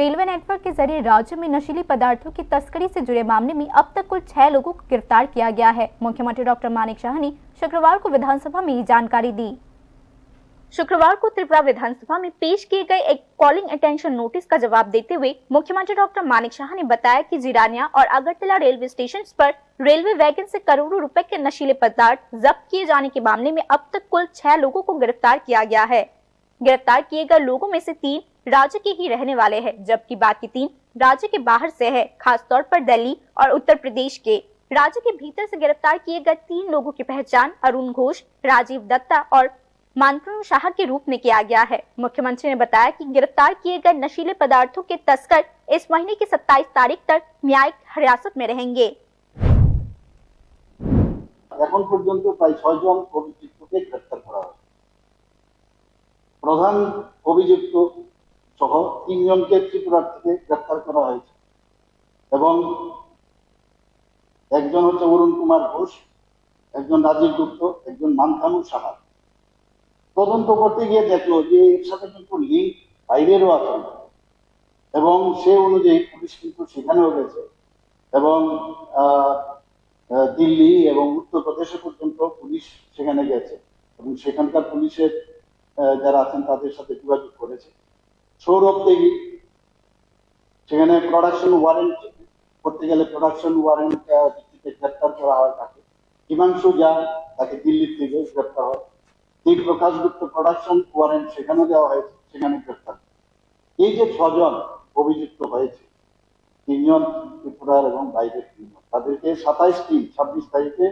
Railway network के जरिए राज्य में नशीली पदार्थों की तस्करी से जुड़े मामले में अब तक कुल 6 लोगों को गिरफ्तार किया गया है। मुख्यमंत्री डॉक्टर मानिक शाह ने शुक्रवार को विधानसभा में ये जानकारी दी। शुक्रवार को त्रिपुरा विधानसभा में पेश किए गए एक कॉलिंग अटेंशन नोटिस का जवाब देते हुए मुख्यमंत्री डॉक्टर मानिक शाह ने बताया कि जिरानिया और अगरतला रेलवे स्टेशन पर रेलवे वैगन से करोड़ों रुपए के नशीले पदार्थ जब्त किए जाने के मामले में अब तक कुल 6 लोगों को गिरफ्तार किया गया है। गिरफ्तार किए गए लोगों में से 3 राज्य के ही रहने वाले हैं, जबकि बाकी 3 राज्य के बाहर से है, खासतौर पर दिल्ली और उत्तर प्रदेश के। राज्य के भीतर से गिरफ्तार किए गए 3 लोगों की पहचान अरुण घोष, राजीव दत्ता और मानतनु शाह के रूप में किया गया है। मुख्यमंत्री ने बताया कि गिरफ्तार किए गए नशीले पदार्थों के तस्कर इस महीने की 27 तारीख तक न्यायिक हिरासत में रहेंगे। এখন পর্যন্ত প্রায় 6 জন অভিযুক্তকে গ্রেফতার করা হয়েছে। প্রধান অভিযুক্ত সহ 3 জনকে ত্রিপুরা থেকে গ্রেফতার করা হয়েছে এবং একজন হচ্ছে অরুণ কুমার ঘোষ, একজন রাজীব গুপ্ত, একজন মানতানু সাহা। তদন্ত করতে গিয়ে দেখলো যে এর সাথে কিন্তু লিঙ্ক বাইরেরও আছে এবং সে অনুযায়ী পুলিশ কিন্তু সেখানেও গেছে এবং দিল্লি এবং উত্তরপ্রদেশে পর্যন্ত পুলিশ সেখানে গেছে এবং সেখানকার পুলিশের যারা আছেন তাদের সাথে যোগাযোগ করেছে। সৌরভ দেবী সেখানে প্রোডাকশন ওয়ারেন্ট করতে গেলে প্রোডাকশন ওয়ারেন্ট ভিত্তিতে গ্রেপ্তার করা হয় তাকে। হিমাংশু যা তাকে দিল্লি থেকে গ্রেপ্তার হয়। প্রকাশ গুপ্ত প্রোডাকশন ওয়ারেন্ট সেখানে দেওয়া হয়েছে, সেখানে গ্রেপ্তার। এই যে 6 জন অভিযুক্ত হয়েছে, 3 জন ত্রিপুরার এবং বাইরের 3 জন, তাদেরকে 26 তারিখে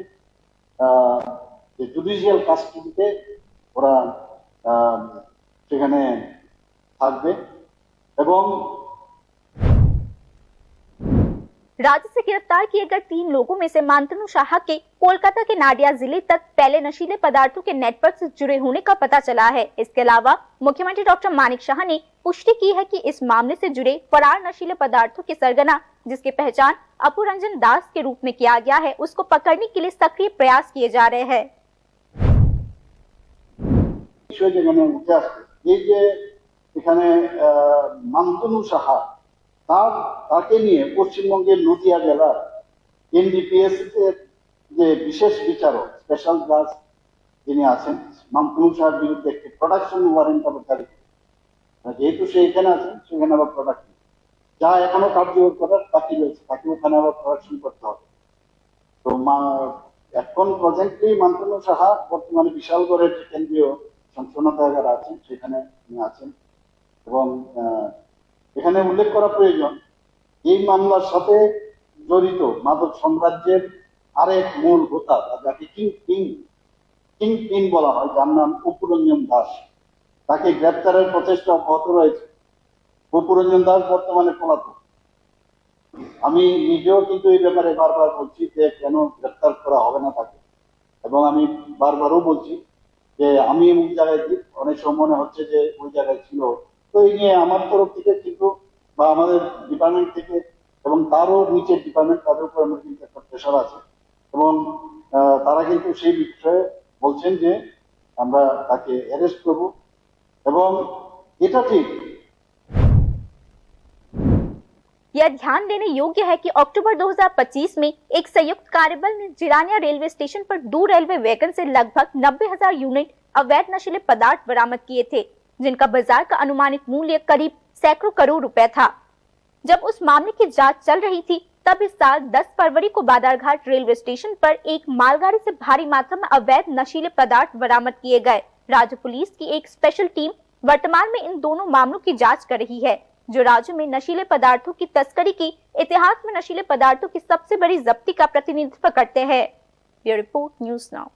জুডিশিয়াল কাস্টডিতে ওরা সেখানে থাকবে এবং राज्य से गिरफ्तार किए गए 3 लोगों में से मानतनु शाह के कोलकाता के नाडिया जिले तक पहले नशीले पदार्थों के नेटवर्क से जुड़े होने का पता चला है। इसके अलावा मुख्यमंत्री डॉक्टर मानिक शाह ने पुष्टि की है कि इस मामले से जुड़े फरार नशीले पदार्थों के सरगना, जिसकी पहचान अपुरंजन दास के रूप में किया गया है, उसको पकड़ने के लिए सक्रिय प्रयास किए जा रहे हैं। মানতনু সাহা তাকে নিয়ে পশ্চিমবঙ্গের নদিয়া জেলার এনডিপিএস এর যে বিশেষ বিচারক স্পেশাল জাজ যিনি আছেন, মানতনু সাহার বিরুদ্ধে একটি প্রোডাকশন ওয়ারেন্ট আবার জারি করেছে। যেহেতু সে এখানে আছেন, সেখানে আবার প্রোডাকশন যা এখনো কার্যকর করার বাকি রয়েছে, তাকে ওখানে আবার প্রোডাকশন করতে হবে। তো এখন প্রেজেন্টলি মানতনু সাহা বর্তমানে বিশালগড়ের কেন্দ্রীয় সংশোধনাগার আছেন, সেখানে তিনি আছেন এবং এখানে উল্লেখ করা প্রয়োজন এই মামলার সাথে জড়িত মাদক সাম্রাজ্যের আরেক মূল হোতা, যাকে কিং পিন বলা হয়, যার নাম অপুরঞ্জন দাস, তাকে গ্রেপ্তারের প্রচেষ্টা অব্যাহত রয়েছে। অপুরঞ্জন দাস বর্তমানে পলাতক। আমি নিজেও কিন্তু এই ব্যাপারে বারবার বলছি যে কেন গ্রেপ্তার করা হবে না তাকে, এবং আমি বারবারও বলছি যে আমি ওই জায়গায় অনেক সময় মনে হচ্ছে যে ওই জায়গায় ছিল। তো এই নিয়ে আমার তরফ থেকে কিন্তু বা আমাদের ডিপার্টমেন্ট থেকে এবং তারও নিচের ডিপার্টমেন্ট, তাদের উপর আমার কিন্তু একটা প্রেশার আছে এবং তারা কিন্তু সেই বিষয়ে বলছেন যে আমরা তাকে অ্যারেস্ট করব এবং এটা ঠিক। यह ध्यान देने योग्य है कि अक्टूबर 2025 में एक संयुक्त कार्यबल ने जिरानिया रेलवे स्टेशन पर 2 रेलवे वैगन से लगभग 90,000 यूनिट अवैध नशीले पदार्थ बरामद किए थे, जिनका बाजार का अनुमानित मूल्य करीब सैकड़ों करोड़ रुपए था। जब उस मामले की जांच चल रही थी, तब इस साल 10 फरवरी को बादारघाट रेलवे स्टेशन पर एक मालगाड़ी से भारी मात्रा में अवैध नशीले पदार्थ बरामद किए गए। राज्य पुलिस की एक स्पेशल टीम वर्तमान में इन दोनों मामलों की जांच कर रही है, जो राज्य में नशीले पदार्थों की तस्करी की इतिहास में नशीले पदार्थों की सबसे बड़ी जब्ती का प्रतिनिधित्व करते हैं। Bureau report, news now.